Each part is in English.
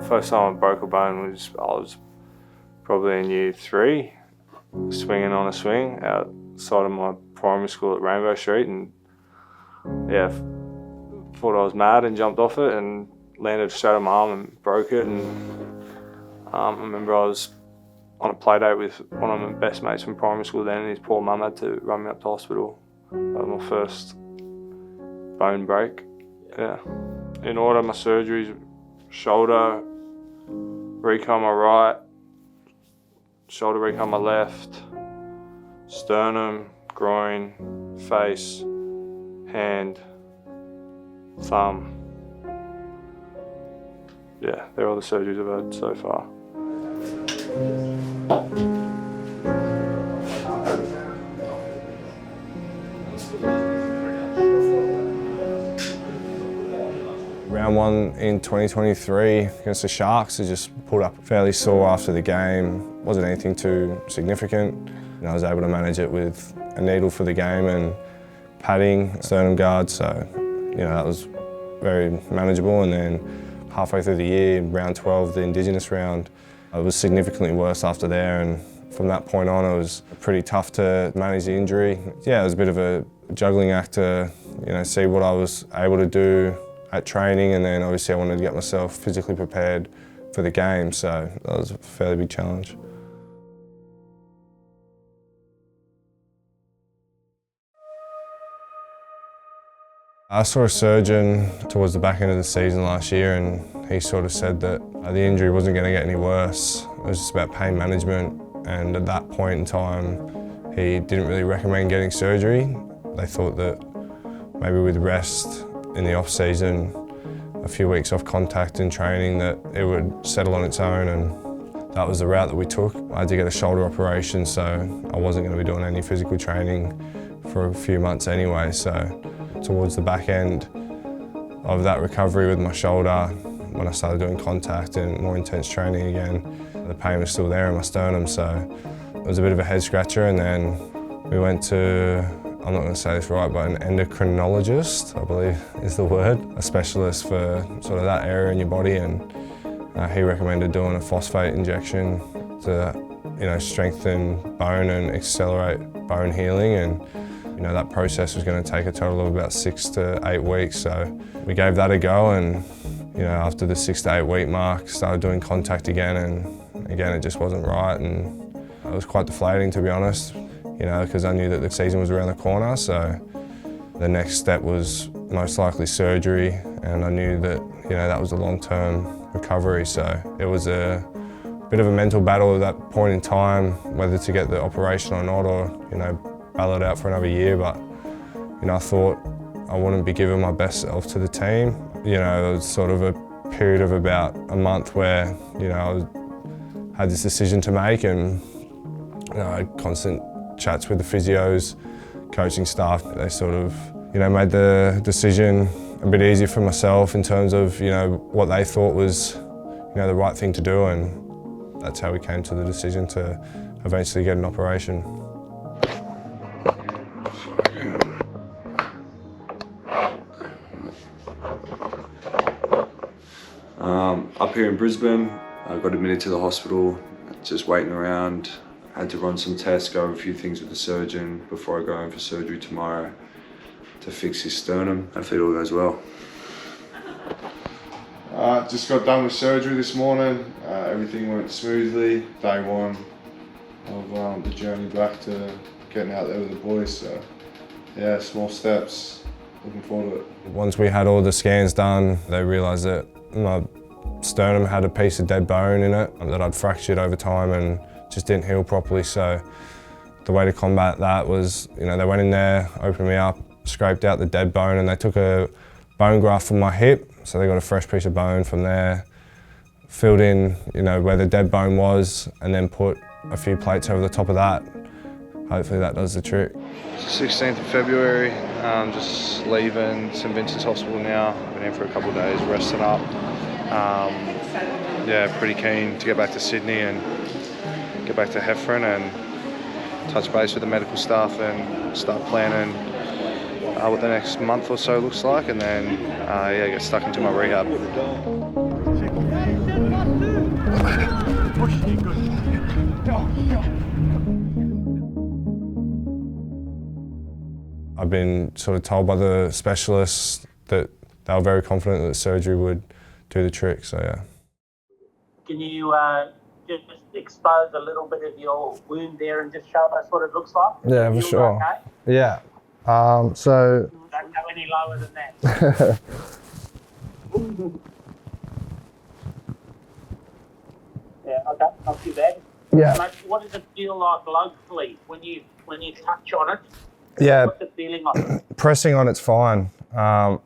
First time I broke a bone was I was probably in year 3, swinging on a swing outside of my primary school at Rainbow Street, and yeah, thought I was mad and jumped off it and landed straight on my arm and broke it. And I remember I was on a play date with one of my best mates from primary school then, and his poor mum had to run me up to hospital. That was my first bone break. Yeah. In order, my surgeries: shoulder recon my right, shoulder recon my left, sternum, groin, face, hand, thumb. Yeah, they're all the surgeries I've had so far. Round 1 in 2023 against the Sharks, I just pulled up fairly sore after the game. Wasn't anything too significant. And I was able to manage it with a needle for the game and padding, sternum guard, so that was very manageable. And then halfway through the year, round 12, the Indigenous round, it was significantly worse after there, and from that point on it was pretty tough to manage the injury. Yeah, it was a bit of a juggling act to see what I was able to do at training, and then obviously I wanted to get myself physically prepared for the game, so that was a fairly big challenge. I saw a surgeon towards the back end of the season last year, and he sort of said that the injury wasn't going to get any worse. It was just about pain management, and at that point in time he didn't really recommend getting surgery. They thought that maybe with rest in the off-season, a few weeks off contact and training, that it would settle on its own, and that was the route that we took. I had to get a shoulder operation, so I wasn't going to be doing any physical training for a few months anyway. So towards the back end of that recovery with my shoulder, when I started doing contact and more intense training again, the pain was still there in my sternum, so it was a bit of a head scratcher. And then we went to, I'm not going to say this right, but an endocrinologist, I believe is the word, a specialist for sort of that area in your body, and he recommended doing a phosphate injection to strengthen bone and accelerate bone healing. And that process was going to take a total of about 6 to 8 weeks, so we gave that a go, and after the 6 to 8 week mark, started doing contact again, and again it just wasn't right, and it was quite deflating, to be honest, because I knew that the season was around the corner. So the next step was most likely surgery, and I knew that that was a long-term recovery, so it was a bit of a mental battle at that point in time, whether to get the operation or not, or battle it out for another year. But I thought I wouldn't be giving my best self to the team. It was sort of a period of about a month where I had this decision to make, and I had constant chats with the physios, coaching staff. They sort of made the decision a bit easier for myself in terms of what they thought was the right thing to do, and that's how we came to the decision to eventually get an operation. Up here in Brisbane, I got admitted to the hospital, just waiting around. I had to run some tests, go over a few things with the surgeon before I go in for surgery tomorrow to fix his sternum. Hopefully it all goes well. Just got done with surgery this morning. Everything went smoothly. Day 1 of the journey back to getting out there with the boys. So yeah, small steps. Looking forward to it. Once we had all the scans done, they realised that my sternum had a piece of dead bone in it that I'd fractured over time and just didn't heal properly. So the way to combat that was, they went in there, opened me up, scraped out the dead bone, and they took a bone graft from my hip. So they got a fresh piece of bone from there, filled in, where the dead bone was, and then put a few plates over the top of that. Hopefully that does the trick. 16th of February, just leaving St Vincent's Hospital now. Been in for a couple of days, resting up. Yeah, pretty keen to get back to Sydney and get back to Heffron and touch base with the medical staff and start planning what the next month or so looks like, and then get stuck into my rehab. I've been sort of told by the specialists that they were very confident that surgery would do the trick, so yeah. Can you just expose a little bit of your wound there and just show us what it looks like? Yeah, for sure. Okay? Yeah. Don't go any lower than that. Yeah, okay, not too bad. Yeah. Mate, what does it feel like locally when you touch on it? Yeah. What's the feeling like? Pressing on it's fine. On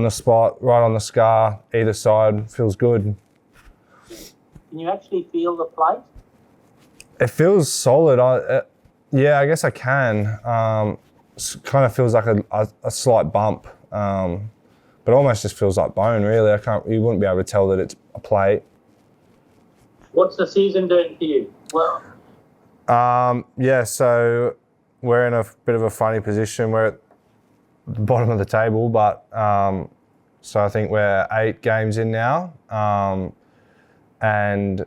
the spot, right on the scar, either side, feels good. Can you actually feel the plate? It feels solid. Yeah, I guess I can. Kind of feels like a slight bump, but almost just feels like bone. Really, you wouldn't be able to tell that it's a plate. What's the season doing for you? Well, yeah. So we're in a bit of a funny position. We're at the bottom of the table, but so I think we're 8 games in now, and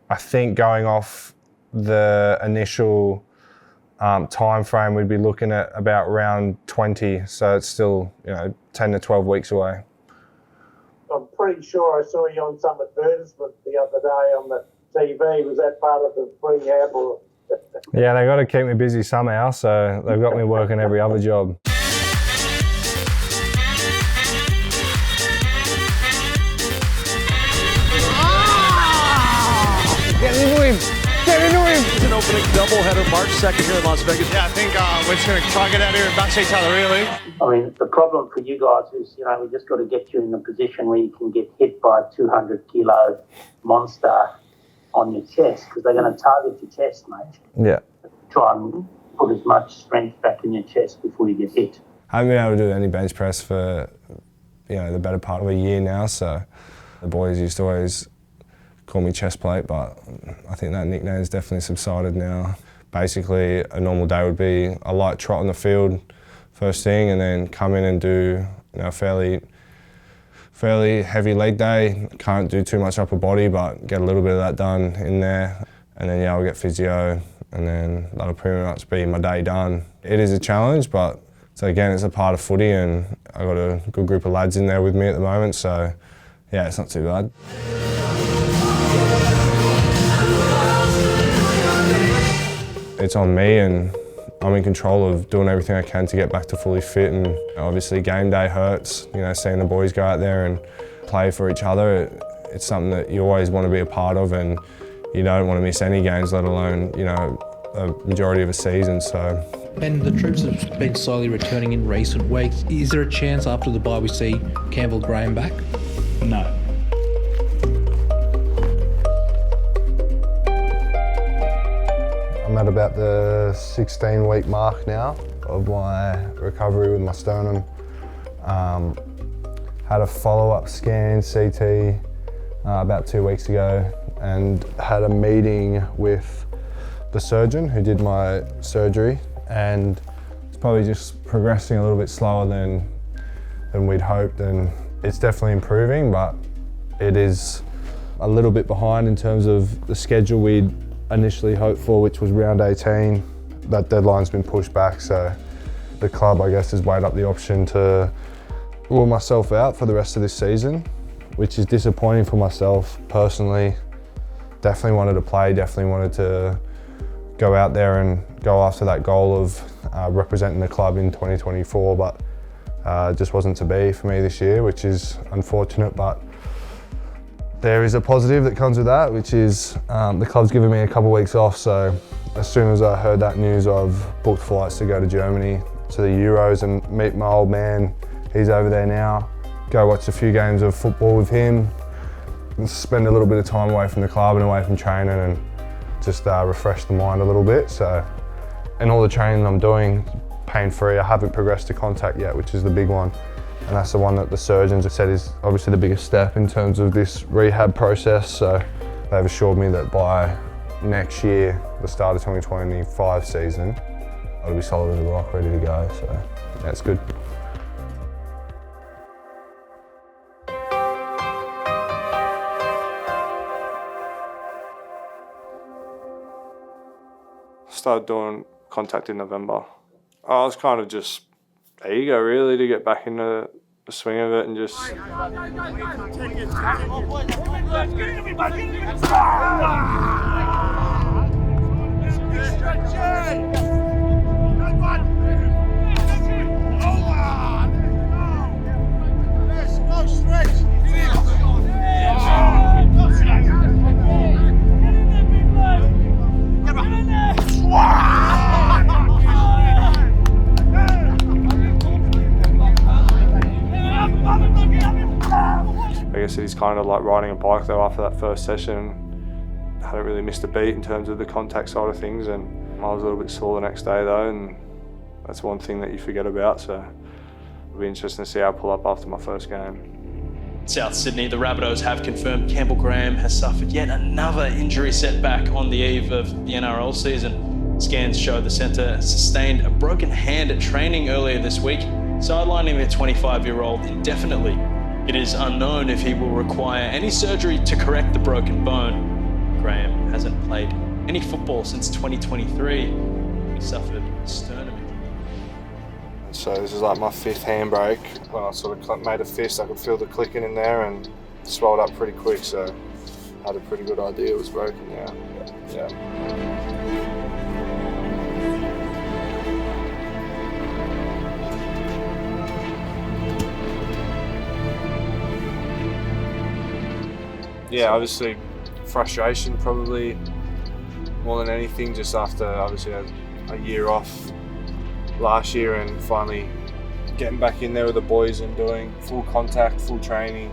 I think going off the initial time frame, we'd be looking at about round 20. So it's still 10 to 12 weeks away. I'm pretty sure I saw you on some advertisement the other day on the TV. Was that part of the rehab or? Yeah, they got to keep me busy somehow, so they've got me working every other job. Get into him! Get into him! It's an opening doubleheader March 2nd here in Las Vegas. Yeah, I think we're just going to try and get out here and bash each other, really. I mean, the problem for you guys is, we just got to get you in a position where you can get hit by a 200-kilo monster on your chest, because they're going to target your chest, mate. Yeah. Try and put as much strength back in your chest before you get hit. I haven't been able to do any bench press for, the better part of a year now, so the boys used to always call me chest plate, but I think that nickname's definitely subsided now. Basically, a normal day would be a light trot on the field first thing, and then come in and do a fairly heavy leg day. Can't do too much upper body, but get a little bit of that done in there. And then I'll get physio, and then that'll pretty much be my day done. It is a challenge, but so again, it's a part of footy, and I've got a good group of lads in there with me at the moment, so yeah, it's not too bad. It's on me, and I'm in control of doing everything I can to get back to fully fit, and obviously game day hurts, seeing the boys go out there and play for each other. It's something that you always want to be a part of, and you don't want to miss any games, let alone, a majority of a season, so. And the troops have been slowly returning in recent weeks. Is there a chance after the bye we see Campbell Graham back? No. I'm at about the 16-week mark now of my recovery with my sternum. Had a follow-up scan, CT, about 2 weeks ago, and had a meeting with the surgeon who did my surgery, and it's probably just progressing a little bit slower than we'd hoped, and it's definitely improving, but it is a little bit behind in terms of the schedule we'd initially hoped for, which was round 18. That deadline's been pushed back, so the club, I guess, has weighed up the option to rule myself out for the rest of this season, which is disappointing for myself personally. Definitely wanted to play, definitely wanted to go out there and go after that goal of representing the club in 2024, but just wasn't to be for me this year, which is unfortunate, but there is a positive that comes with that, which is the club's given me a couple of weeks off, so as soon as I heard that news, I've booked flights to go to Germany to the Euros and meet my old man. He's over there now. Go watch a few games of football with him, and spend a little bit of time away from the club and away from training, and just refresh the mind a little bit. So, and all the training I'm doing, pain-free. I haven't progressed to contact yet, which is the big one. And that's the one that the surgeons have said is obviously the biggest step in terms of this rehab process. So they've assured me that by next year, the start of 2025 season, I'll be solid as a rock, ready to go. So that's good. Started doing contact in November. I was kind of just eager really to get back into the swing of it and just. I guess he's kind of like riding a bike though after that first session. Hadn't really missed a beat in terms of the contact side of things, and I was a little bit sore the next day though, and that's one thing that you forget about, so it'll be interesting to see how I pull up after my first game. South Sydney, the Rabbitohs have confirmed Campbell Graham has suffered yet another injury setback on the eve of the NRL season. Scans show the centre sustained a broken hand at training earlier this week, sidelining the 25-year-old indefinitely. It is unknown if he will require any surgery to correct the broken bone. Graham hasn't played any football since 2023. He suffered a sternum injury. So this is like my 5th handbrake. When I sort of made a fist, I could feel the clicking in there and swelled up pretty quick, so I had a pretty good idea it was broken, yeah. Yeah, obviously frustration probably more than anything, just after obviously a year off last year and finally getting back in there with the boys and doing full contact, full training.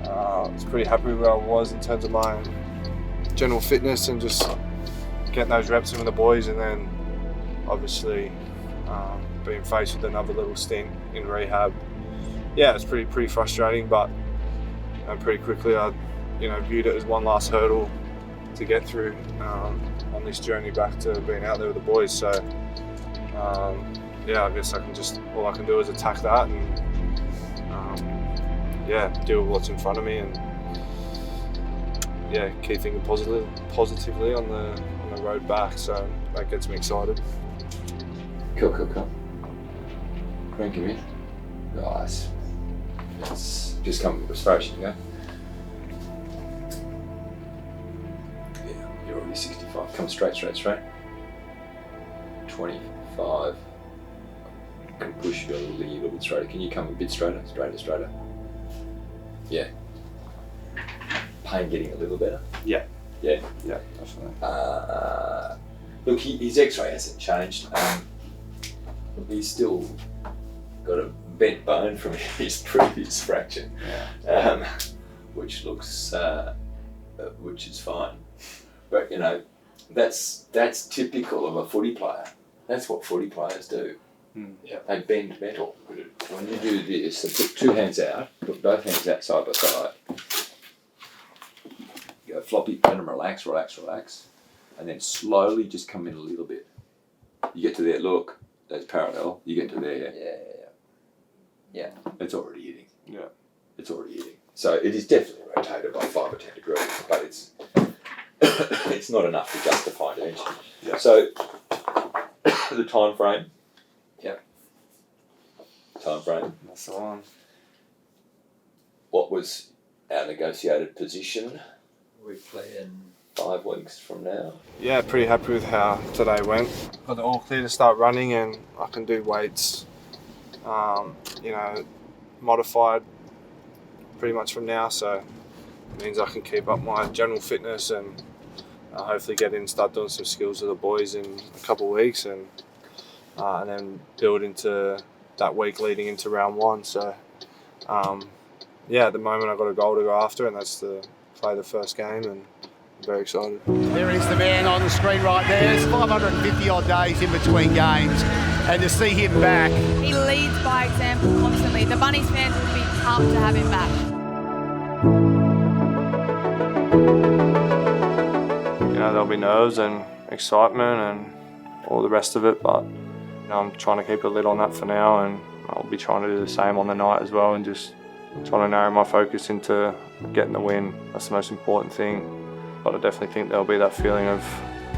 I was pretty happy where I was in terms of my general fitness and just getting those reps in with the boys, and then obviously being faced with another little stint in rehab. Yeah, it's pretty frustrating, but pretty quickly I viewed it as one last hurdle to get through on this journey back to being out there with the boys. So I guess all I can do is attack that and deal with what's in front of me, and keep thinking positively on the road back. So that gets me excited. Cool. Graham, come in. Nice. It's just come with frustration, yeah? Yeah, you're already 65. Come straight. 25. I can push you a little bit straighter. Can you come a bit straighter? Straighter. Yeah. Pain getting a little better? Yeah, definitely. Look, his X-ray hasn't changed. He's still got a bent bone from his previous fracture, which is fine. But that's typical of a footy player. That's what footy players do. Yeah. They bend metal. When you do this, so put 2 hands out, put both hands out side by side. Go floppy, let them relax, and then slowly just come in a little bit. You get to there, look, that's parallel. You get to there. Yeah. It's already hitting. Yeah. It's already hitting. So it is definitely rotated by 5 or 10 degrees, but it's not enough to justify intervention. Yeah. So the time frame. Yeah. Time frame. That's the one. What was our negotiated position? We play in 5 weeks from now. Yeah, pretty happy with how today went. Got the all clear to start running, and I can do weights, modified pretty much from now, so it means I can keep up my general fitness and hopefully get in and start doing some skills with the boys in a couple of weeks, and then build into that week leading into round 1. So at the moment I've got a goal to go after, and that's to play the first game, and I'm very excited. There is the man on the screen right there. It's 550 odd days in between games, and to see him back. He leads by example constantly. The Bunnies fans would be pumped to have him back. There'll be nerves and excitement and all the rest of it, but I'm trying to keep a lid on that for now, and I'll be trying to do the same on the night as well, and just trying to narrow my focus into getting the win. That's the most important thing. But I definitely think there'll be that feeling of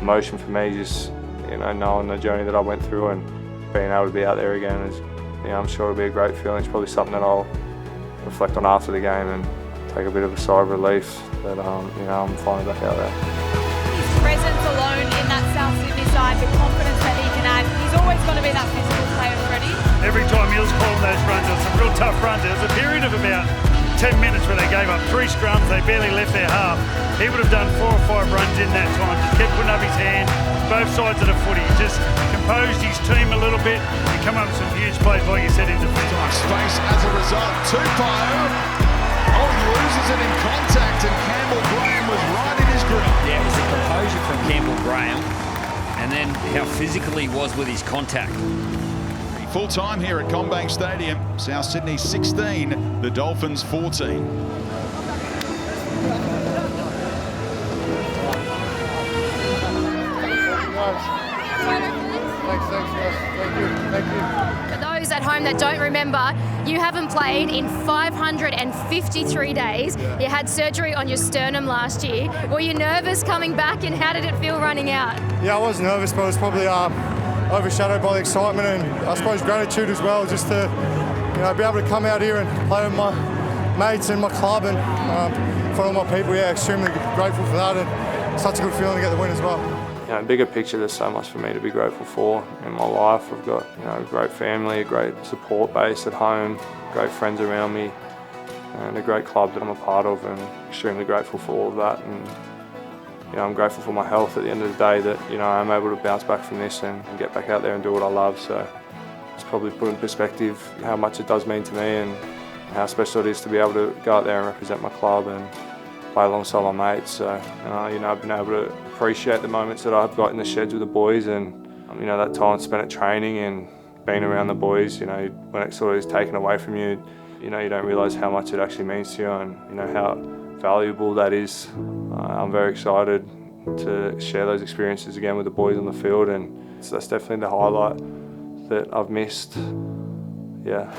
emotion for me, just knowing the journey that I went through and being able to be out there again is, I'm sure it'll be a great feeling. It's probably something that I'll reflect on after the game and take a bit of a sigh of relief that I'm finally back out there. His presence alone in that South Sydney side, the confidence that he can add, he's always going to be that physical player, Freddie. Every time he was calling those runs, it was some real tough runs. There was a period of about 10 minutes where they gave up 3 scrums, they barely left their half. He would have done 4 or 5 runs in that time, just kept putting up his hand, both sides of the footy. He just composed his team a little bit and come up with some huge plays, like you said, in defence. Space as a result. Tupou. Oh, he loses it in contact, and Campbell Graham was right in his grip. Yeah, it was the composure from Campbell Graham, and then how physical he was with his contact. Full time here at CommBank Stadium. South Sydney 16, the Dolphins 14. Thank you. For those at home that don't remember, you haven't played in 553 days. You had surgery on your sternum last year. Were you nervous coming back, and how did it feel running out? Yeah, I was nervous, but it was probably overshadowed by the excitement and I suppose gratitude as well, just to be able to come out here and play with my mates and my club and for all my people. Yeah, extremely grateful for that, and such a good feeling to get the win as well. Bigger picture, there's so much for me to be grateful for in my life. I've got a great family, a great support base at home, great friends around me, and a great club that I'm a part of, and extremely grateful for all of that. And I'm grateful for my health at the end of the day, that I'm able to bounce back from this and get back out there and do what I love. So it's probably put in perspective how much it does mean to me and how special it is to be able to go out there and represent my club and play alongside my mates. So I've been able to appreciate the moments that I've got in the sheds with the boys, and that time spent at training and being around the boys. When it sort of is taken away from you, you don't realise how much it actually means to you, and how valuable that is. I'm very excited to share those experiences again with the boys on the field, and so that's definitely the highlight that I've missed. Yeah.